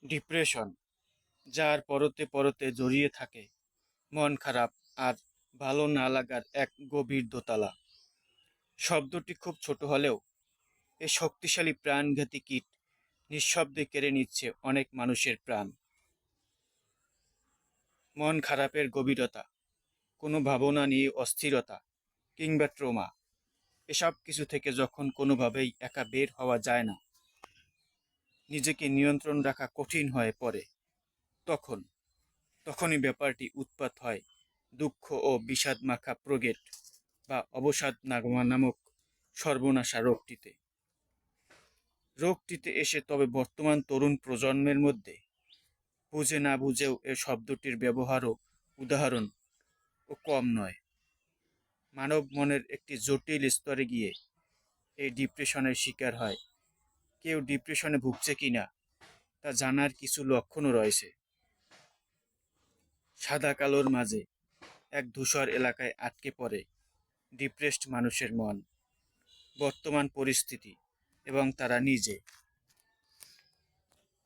Depression, যার পরতে পরতে জড়িয়ে থাকে মন খারাপ আর ভালো না লাগার এক গভীর দোতালা। শব্দটি খুব ছোট হলেও এ শক্তিশালী প্রাণঘাতী কীট নিঃশব্দে কেড়ে নিচ্ছে অনেক মানুষের প্রাণ। মন খারাপের গভীরতা, কোনো ভাবনা নিয়ে অস্থিরতা কিংবা ট্রমা, এসব কিছু থেকে যখন কোনোভাবেই একা বের হওয়া যায় না, নিজেকে নিয়ন্ত্রণ রাখা কঠিন হয়ে পড়ে, তখন তখনই ব্যাপারটি উৎপাত হয় দুঃখ ও বিষাদ মাখা প্রগেট বা অবসাদ নামক সর্বনাশা রোগটিতে। রোগটিতে এসে তবে বর্তমান তরুণ প্রজন্মের মধ্যে বুঝে না বুঝেও এ শব্দটির ব্যবহারও উদাহরণ ও কম নয়। মানব মনের একটি জটিল স্তরে গিয়ে এই ডিপ্রেশনের শিকার হয়। কেউ ডিপ্রেশনে ভুগছে কিনা তা জানার কিছু লক্ষণও রয়েছে। সাদা কালোর মাঝে এক ধূসর এলাকায় আটকে পড়ে ডিপ্রেসড মানুষের মন, বর্তমান পরিস্থিতি এবং তারা নিজে।